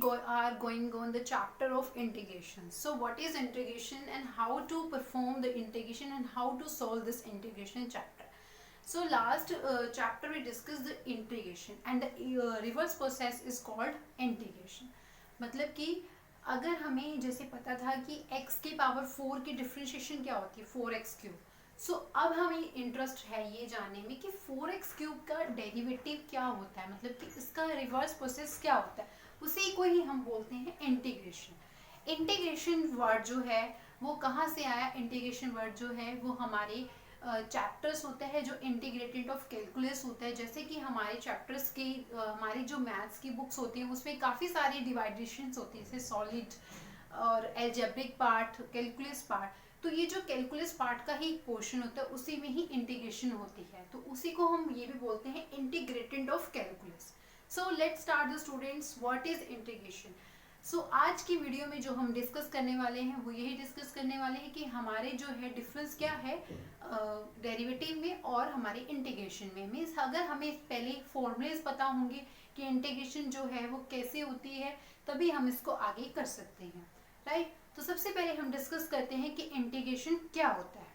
are going on the chapter of integration. So what is integration and how to perform the integration and how to solve this integration chapter. So last chapter we discussed the integration and the reverse process is called integration. मतलब कि अगर हमें जैसे पता था कि x की power 4 की डिफ्रेंशिएशन क्या होती है 4x क्यूब. सो अब हमें इंटरेस्ट है ये जानने में कि 4x क्यूब का डेरिवेटिव क्या होता है, मतलब कि इसका रिवर्स प्रोसेस क्या होता है, उसी को ही हम बोलते हैं इंटीग्रेशन. इंटीग्रेशन वर्ड जो है वो कहाँ से आया, इंटीग्रेशन वर्ड जो है वो हमारे चैप्टर्स होते हैं जो इंटीग्रेटेड ऑफ कैलकुलस होता है. जैसे कि हमारे चैप्टर्स की हमारी जो मैथ्स की बुक्स होती हैं उसमें काफ़ी सारी डिवाइडेशंस होती हैं, जैसे सॉलिड और एल्जेब्रिक पार्ट, कैलकुलस पार्ट. तो ये जो कैलकुलस पार्ट का ही पोर्शन होता है उसी में ही इंटीग्रेशन होती है, तो उसी को हम ये भी बोलते हैं integrated of calculus. So let's start the students, what is integration. So आज की वीडियो में जो हम डिस्कस करने वाले हैं वो यही डिस्कस करने वाले हैं कि हमारे जो है डिफरेंस क्या है डेरिवेटिव में और हमारे इंटीग्रेशन में. मीन्स अगर हमें पहले फॉर्मूलेज पता होंगे कि इंटीग्रेशन जो है वो कैसे होती है तभी हम इसको आगे कर सकते हैं, राइट. तो सबसे पहले हम डिस्कस करते हैं कि इंटीग्रेशन क्या होता है.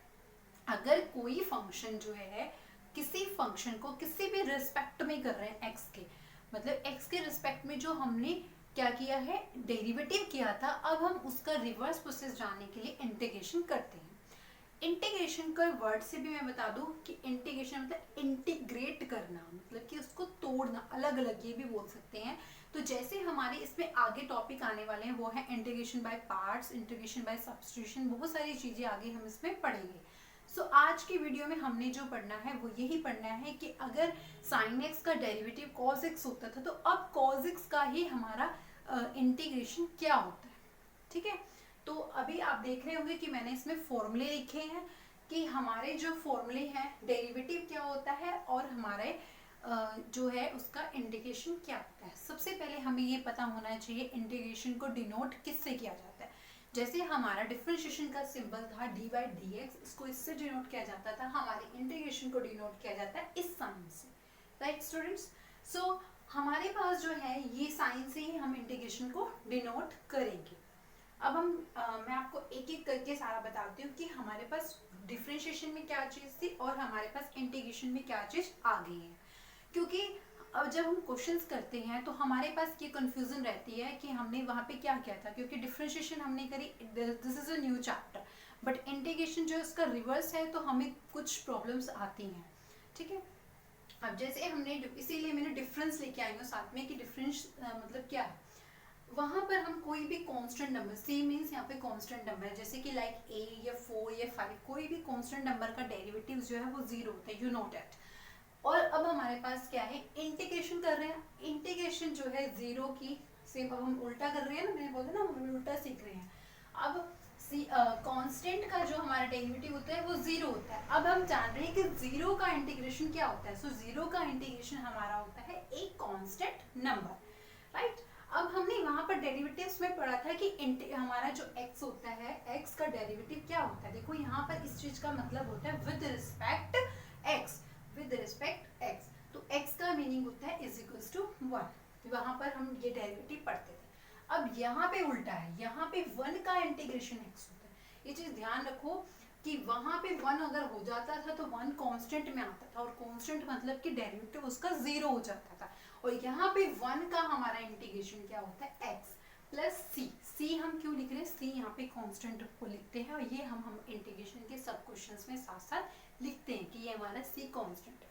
अगर कोई फंक्शन जो है किसी फंक्शन को किसी भी रिस्पेक्ट में कर रहे हैं एक्स के, मतलब एक्स के रिस्पेक्ट में जो हमने क्या किया है डेरिवेटिव किया था, अब हम उसका रिवर्स प्रोसेस जानने के लिए इंटीग्रेशन करते हैं. इंटीग्रेशन का वर्ड से भी मैं बता दूं कि इंटीग्रेशन मतलब इंटीग्रेट करना, मतलब कि उसको तोड़ना, अलग अलग ये भी बोल सकते हैं. तो जैसे हमारे इसमें आगे टॉपिक आने वाले हैं वो है integration by parts, integration by substitution, बहुत सारी चीजें आगे हम इसमें पढ़ेंगे. सो आज की वीडियो में हमने जो पढ़ना है वो यही पढ़ना है कि अगर साइन एक्स का डेरिवेटिव कॉस एक्स होता था तो अब कॉस एक्स का ही हमारा इंटीग्रेशन क्या होता है, ठीक है. तो अभी आप देख रहे होंगे कि मैंने इसमें फॉर्मूले लिखे हैं कि हमारे जो फॉर्मूले हैं डेरिवेटिव क्या होता है और हमारे जो है उसका इंटीग्रेशन क्या होता है. सबसे पहले हमें ये पता होना चाहिए इंटीग्रेशन को डिनोट किससे किया जाता है. जैसे हमारा डिफरेंशिएशन का सिंबल था डी बाई डी एक्स, इसको इससे डिनोट किया जाता था. हमारे इंटीग्रेशन को डिनोट किया जाता है इस साइन से, राइट स्टूडेंट्स. सो हमारे पास जो है ये साइन से ही हम इंटीग्रेशन को डिनोट करेंगे. अब हम मैं आपको एक एक करके सारा बताती हूँ कि हमारे पास डिफरेंशिएशन में क्या चीज़ थी और हमारे पास इंटीग्रेशन में क्या चीज़ आ गई है. क्योंकि अब जब हम क्वेश्चंस करते हैं तो हमारे पास ये कंफ्यूजन रहती है कि हमने वहाँ पे क्या किया था, क्योंकि डिफरेंशिएशन हमने करी, this is a new chapter, but integration जो इसका रिवर्स है तो हमें कुछ प्रॉब्लम्स आती हैं, ठीक है. अब जैसे हमने, इसीलिए मैंने डिफरेंस लेके आई हूँ साथ में कि डिफरेंस मतलब क्या है. वहाँ पर हम कोई भी कांस्टेंट नंबर, सी मीन्स यहाँ पे कांस्टेंट नंबर, जैसे कि लाइक ए या 4 या 5, कोई भी कांस्टेंट नंबर का डेरिवेटिव जो है वो 0 होता है, यू नो दैट. और अब हमारे पास क्या है, इंटीग्रेशन कर रहे हैं. इंटीग्रेशन जो है 0 की सेम, अब हम उल्टा कर रहे हैं ना, मैंने बोला ना हम उल्टा सीख रहे हैं. अब कांस्टेंट का जो हमारा डेरिवेटिव होता है वो 0 होता है. अब हम जान रहे हैं कि 0 का इंटीग्रेशन क्या होता है. सो 0 का इंटीग्रेशन हमारा होता है एक कांस्टेंट नंबर, राइट. अब हमने वहां पर डेरिवेटिव्स में पढ़ा था कि हमारा जो x होता है, x का डेरिवेटिव क्या होता है. देखो यहाँ पर इस चीज का मतलब होता है with respect x, with respect x. तो x का मीनिंग होता है इज इक्वल्स टू 1. वहां पर हम ये डेरिवेटिव पढ़ते थे. अब यहाँ पे उल्टा है, यहाँ पे 1 का इंटीग्रेशन x होता है. ये चीज ध्यान रखो कि वहां पे 1 अगर हो जाता था तो 1 कांस्टेंट में आता था, और कांस्टेंट मतलब कि डेरिवेटिव उसका 0 हो जाता था. और यहाँ पे 1 का हमारा इंटीग्रेशन क्या होता है x प्लस सी. सी हम क्यों लिख रहे हैं, सी यहाँ पे कांस्टेंट को लिखते हैं और ये हम इंटीग्रेशन के सब क्वेश्चंस में साथ साथ लिखते हैं कि ये हमारा सी कांस्टेंट है,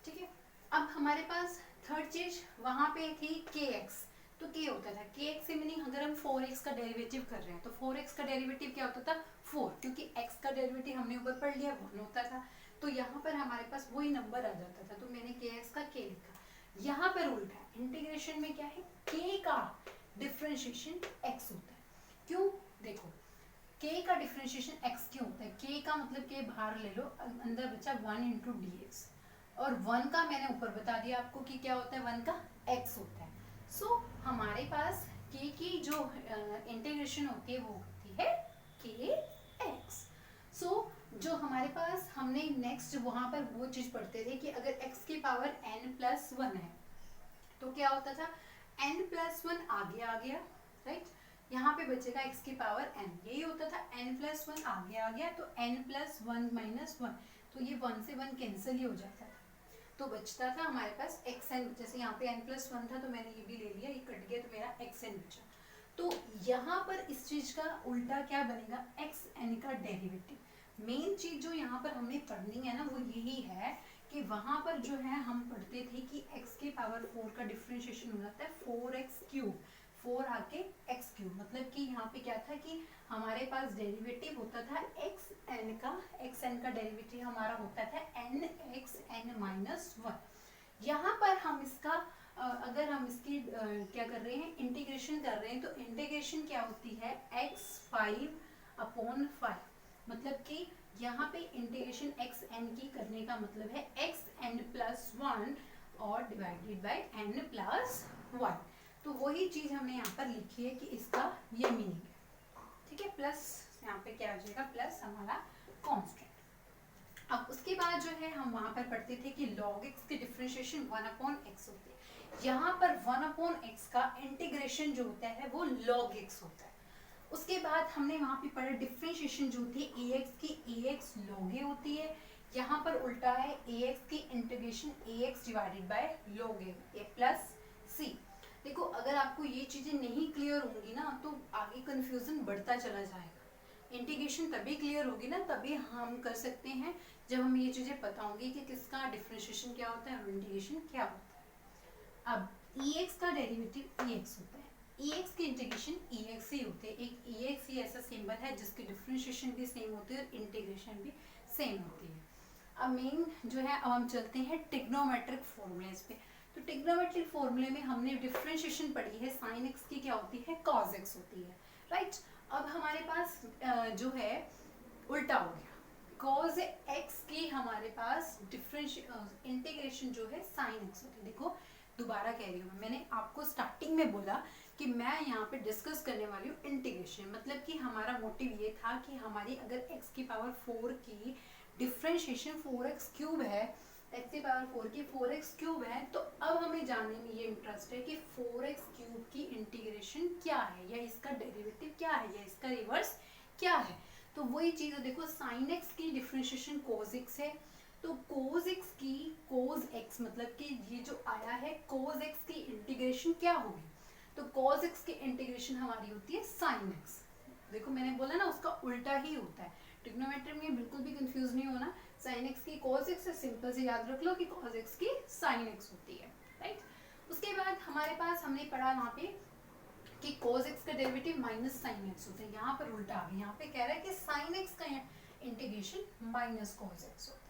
ठीक है. अब हमारे पास थर्ड चीज वहां पे थी kx. तो k होता था, kx से मीनिंग अगर हम 4x का डेरिवेटिव कर रहे हैं तो 4x का डेरिवेटिव क्या होता था 4, क्योंकि x का डेरिवेटिव हमने ऊपर पढ़ लिया 1 होता था. तो यहाँ पर हमारे पास वही नंबर आ जाता था, तो मैंने kx का k लिखा. यहाँ पर उल्टा है, इंटीग्रेशन में क्या है, k का डिफरेंशिएशन x होता है. क्यों, देखो k का डिफरेंशिएशन x क्यों होता है, k का मतलब k बाहर ले लो, अंदर बचा 1 इंटू डी एक्स, और 1 का मैंने ऊपर बता दिया आपको कि क्या होता है, 1 का x होता है. सो हमारे पास k की जो इंटीग्रेशन होती है वो होती है kx. सो जो हमारे पास हमने नेक्स्ट वहां पर वो चीज पढ़ते थे कि अगर x की पावर n प्लस 1 है तो क्या होता था, n+1 आगे आ गया, राइट, यहाँ पे बचेगा x की पावर n, यही होता था, n+1 आगे आ गया तो n+1 - 1, तो ये 1 से 1 कैंसिल ही हो जाता था, तो बचता था हमारे पास xn, जैसे यहाँ पे n+1 था तो मैंने ये भी ले लिया, ये कट गया तो मेरा xn बचा। तो यहाँ पर इस चीज का उल्टा क्या बनेगा, xn का डेरिवेटिव। मेन चीज जो यहाँ पर हमने पढ़नी है ना वो यही है कि वहां पर जो है हम पढ़ते थे कि x के पावर 4 का डिफरेंशिएशन हो जाता है 4x³, 4 आके x³, मतलब कि यहाँ पे क्या था कि हमारे पास डेरिवेटिव होता था xn का डेरिवेटिव हमारा होता था nxn-1। यहाँ पर हम इसका अगर हम इसकी क्या कर रहे हैं, इंटीग्रेशन कर रहे हैं, तो इंटीग्रेशन क्या होती है, x5/5, मतलब कि यहाँ पे इंटीग्रेशन xn की करने का मतलब है xn+1 और डिवाइडेड बाय n+1, तो वही चीज हमने यहाँ पर लिखी है कि इसका ये मीनिंग है, ठीक है, प्लस यहाँ पे क्या आ जाएगा, प्लस हमारा कांस्टेंट। अब उसके बाद जो है हम वहां पर पढ़ते थे कि log x की डिफरेंशिएशन 1/x होती है, यहाँ पर 1/x का इंटीग्रेशन जो होता है वो log x होता है। उसके बाद हमने वहां पे पढ़ा डिफरेंशिएशन जो होती है ax की ax log a होती है, यहाँ पर उल्टा है ax की integration ax divided by log a plus c। देखो अगर आपको ये चीजें नहीं क्लियर होंगी ना तो आगे कंफ्यूजन बढ़ता चला जाएगा। इंटीग्रेशन तभी क्लियर होगी ना, तभी हम कर सकते हैं जब हमें ये चीजें पता होंगी कि किसका डिफरेंशिएशन क्या होता है और इंटीग्रेशन क्या होता है। अब ex का डेरिवेटिव ex होता है, ex की इंटीग्रेशन ex ही होते हैं, एक ex ही ऐसा सिंबल है जिसकी डिफरेंशिएशन भी सेम होती है और इंटीग्रेशन भी सेम होती है। अब मेन जो है, अब हम चलते हैं ट्रिग्नोमेट्रिक फॉर्मूलेस पे। तो ट्रिग्नोमेट्रिक फॉर्मूले में हमने डिफरेंशिएशन पढ़ी है, साइन x की क्या होती है, cos x होती है, राइट। अब हमारे पास जो है उल्टा हो गया, cos x की हमारे पास इंटीग्रेशन जो है sin x होती है। देखो दोबारा कह रही हूँ, मैंने आपको स्टार्टिंग में बोला कि मैं यहाँ पे डिस्कस करने वाली हूँ इंटीग्रेशन, मतलब कि हमारा मोटिव ये था कि हमारी अगर x की पावर 4 की डिफरेंशिएशन 4x³ है, x की पावर 4 की 4x³ है, तो अब हमें जानने में ये इंटरेस्ट है कि 4x³ की इंटीग्रेशन क्या है, या इसका डेरिवेटिव क्या है, या इसका रिवर्स क्या है। तो वही चीज है, देखो sin x की डिफरेंशिएशन cos x है, तो cos x की cos x मतलब कि ये जो आया है cos x की इंटीग्रेशन क्या होगी, तो cos x की इंटीग्रेशन हमारी होती है sin x। देखो मैंने बोला ना उसका उल्टा ही होता है, ट्रिग्नोमेट्री में बिल्कुल भी कंफ्यूज नहीं होना, sin x की cos x से सिंपल से याद रख लो कि cos x की sin x होती है, राइट। उसके बाद हमारे पास हमने पढ़ा वहाँ पे कि cos x का डेरिवेटिव माइनस sin x होता है, यहाँ पर उल्टा आ गया, यहाँ पे कह रहा है कि sin x का इंटीग्रेशन माइनस cos x होता है।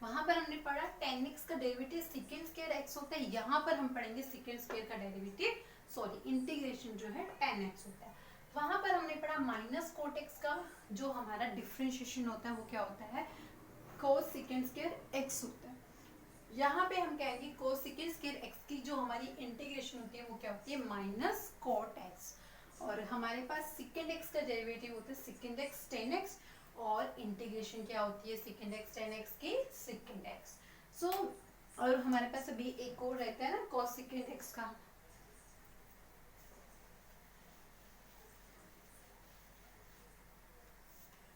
वहां पर हमने पढ़ा tan x का डेरिवेटिव सेकंड स्क्वायर x होता है, यहाँ पर हम पढ़ेंगे सेकंड स्क्वायर का डेरिवेटिव इंटीग्रेशन जो है tan x होता है। वहां पर हमने पढ़ा माइनस cot x का जो हमारा डिफरेंशिएशन होता है वो क्या होता है, cos सेकंड स्क्वायर x होता है। यहाँ पे हम कहेंगे cos सेकंड स्क्वायर x की जो हमारी इंटीग्रेशन होती है वो क्या होती है, माइनस cot x, और हमारे पास सेकंड x का डेरिवेटिव होता है सेकंड x tan x, और इंटीग्रेशन क्या होती है सेकंड x tan x की सेकंड x। सो और हमारे पास अभी एक और रहता है ना cos सेकंड x का,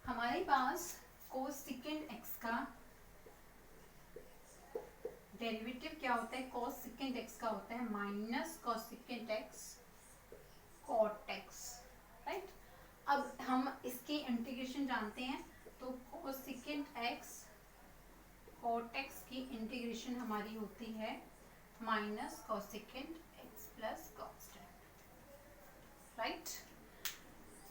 हमारे पास cos सेकंड x का डेरिवेटिव क्या होता है, cos सेकंड x का होता है minus cos second x cot x, right. अब हम इसकी इंटीग्रेशन जानते हैं, तो cos second x cot x की इंटीग्रेशन हमारी होती है minus cos second x plus constant, right.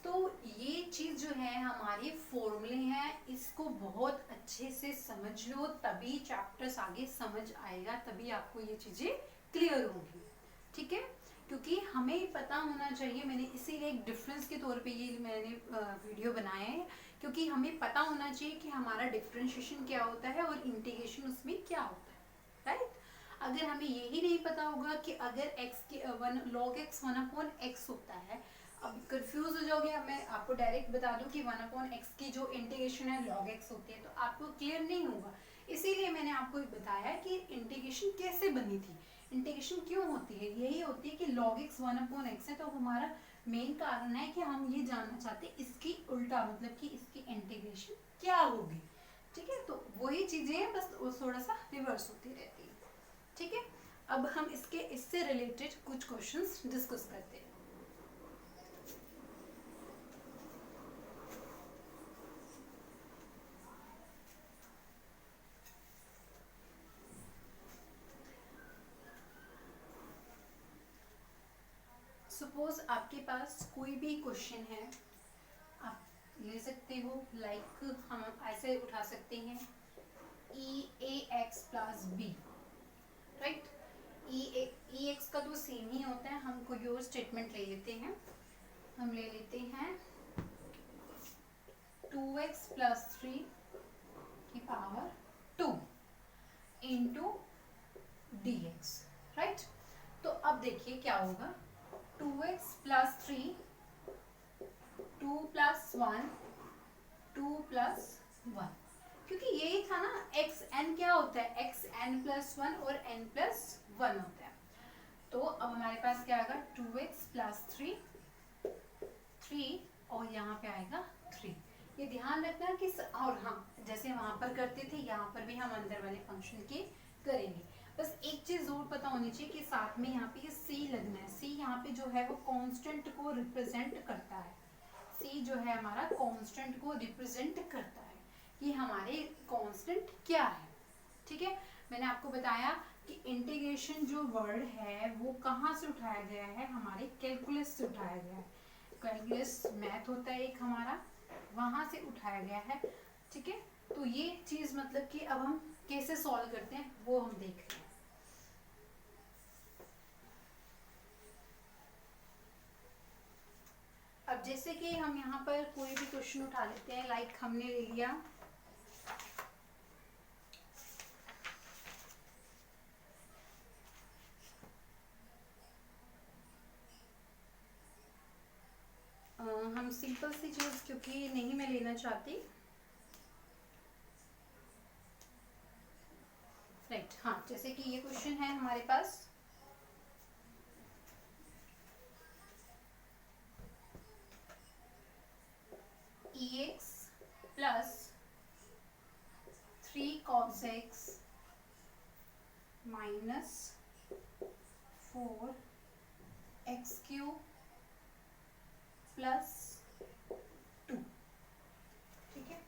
तो ये चीज जो है हमारी फॉर्मूले हैं, इसको बहुत अच्छे से समझ लो, तभी चैप्टर्स आगे समझ आएगा, तभी आपको ये चीजें क्लियर होंगी, ठीक है। क्योंकि हमें पता होना चाहिए, मैंने इसीलिए एक डिफरेंस के तौर पे ये मैंने वीडियो बनाया है, क्योंकि हमें पता होना चाहिए कि हमारा डिफरेंशिएशन क्या होता है और इंटीग्रेशन उसमें क्या होता है, राइट। अगर हमें यही नहीं पता होगा कि अगर x के log x 1/x होता है, अब कंफ्यूज हो जाओगे, अब मैं आपको डायरेक्ट बता दूं कि 1/x की जो इंटीग्रेशन है log x होती है, तो आपको क्लियर नहीं होगा। इसीलिए मैंने आपको बताया कि इंटीग्रेशन कैसे बनी थी। इंटीग्रेशन क्यों होती है? यही होती है कि log x 1/x है, तो हमारा मेन कारण है कि हम ये जानना चाहते हैं इसकी उल्टा, मतलब कि इसकी इंटीग्रेशन क्या होगी। ठीक है, तो वही चीजें हैं, बस वो थोड़ा सा रिवर्स होती रहती है। ठीक है, अब हम इससे रिलेटेड कुछ क्वेश्चंस डिस्कस करते हैं। सपोज आपके पास कोई भी क्वेश्चन है, आप ले सकते हो, लाइक हम ऐसे उठा सकते हैं EAX plus B, right. EX का तो सेम ही होता है, हम कोई और स्टेटमेंट ले लेते हैं, हम ले लेते हैं 2x प्लस 3 की पावर 2 इंटू dx, राइट। तो अब देखिए क्या होगा, 2x प्लस 3, 2 प्लस 1, 2 प्लस 1, क्योंकि यही था ना, एक्स एन क्या होता है, एक्स एन प्लस 1 और एन प्लस 1 होता है। तो अब हमारे पास क्या आएगा, 2x प्लस 3 और यहाँ पे आएगा 3। ये ध्यान रखना कि और हाँ, जैसे वहां पर करते थे यहाँ पर भी हम अंदर वाले फंक्शन के करेंगे। बस एक चीज जरूर पता होनी चाहिए कि साथ में यहाँ पे ये c लगना है। c यहाँ पे जो है वो कांस्टेंट को रिप्रेजेंट करता है। c जो है हमारा कांस्टेंट को रिप्रेजेंट करता है कि हमारे कांस्टेंट क्या है। ठीक है, मैंने आपको बताया कि इंटीग्रेशन जो वर्ड है वो कहाँ से उठाया गया है, हमारे कैलकुलस से उठाया गया है। कैलकुलस मैथ होता है एक हमारा, वहां से उठाया गया है। ठीक है, तो ये चीज मतलब कि अब हम कैसे सॉल्व करते हैं वो हम देख रहे हैं। अब जैसे कि हम यहाँ पर कोई भी क्वेश्चन उठा लेते हैं, लाइक हमने ले लिया हम सिंपल सी चीज, क्योंकि नहीं मैं लेना चाहती, राइट। हाँ, जैसे कि ये क्वेश्चन है हमारे पास, EX plus 3 cos x minus 4 x cube plus 2। ठीक है,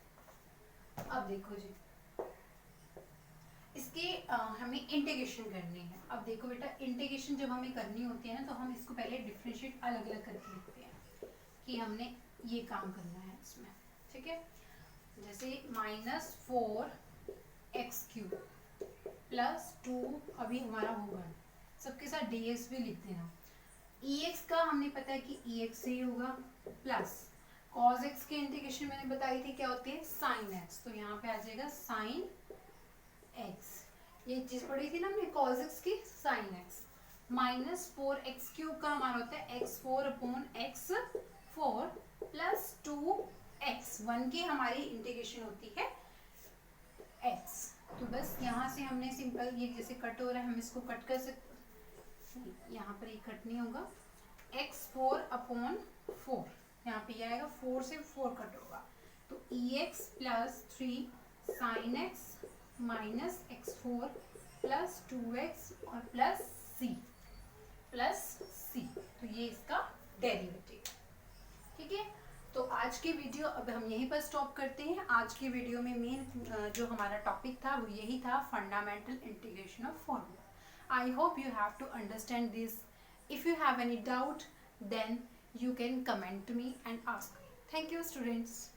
अब देखो जी, इसके हमें इंटीग्रेशन करनी है। अब देखो बेटा, इंटीग्रेशन जब हमें करनी होती है ना, तो हम इसको पहले डिफरेंशिएट अलग अलग करके लिखते हैं कि हमने ये काम करना है इसमें। ठीक है, जैसे -4x³ प्लस 2, अभी हमारा होगा, सबके साथ dx भी लिख देना। EX का हमने पता है कि EX से ही होगा, प्लस cos x की इंटीग्रेशन मैंने बताई थी क्या होती है, sin x, तो यहाँ पे आ जाएगा sin x। ये चीज पढ़ी थी ना हमने cos x की, sin x -4x³ का हमारा होता है x4/x4 प्लस 2x, 1 की हमारी इंटीग्रेशन होती है x। तो बस यहाँ से हमने सिंपल, ये जैसे कट हो रहा है हम इसको कट कर सकते, यहाँ पर ये कट नहीं होगा, x4/4, यहाँ पे ये आएगा 4 से 4 कट होगा, तो EX plus 3 sin x minus x4 plus 2x और प्लस c, तो ये इसका डेरिवेटिव। ठीक है, तो आज की वीडियो अब हम यहीं पर स्टॉप करते हैं। आज की वीडियो में मेन जो हमारा टॉपिक था वो यही था, fundamental integration of formula. I hope you have to understand this. If you have any doubt then you can comment to me and ask me. Thank you students.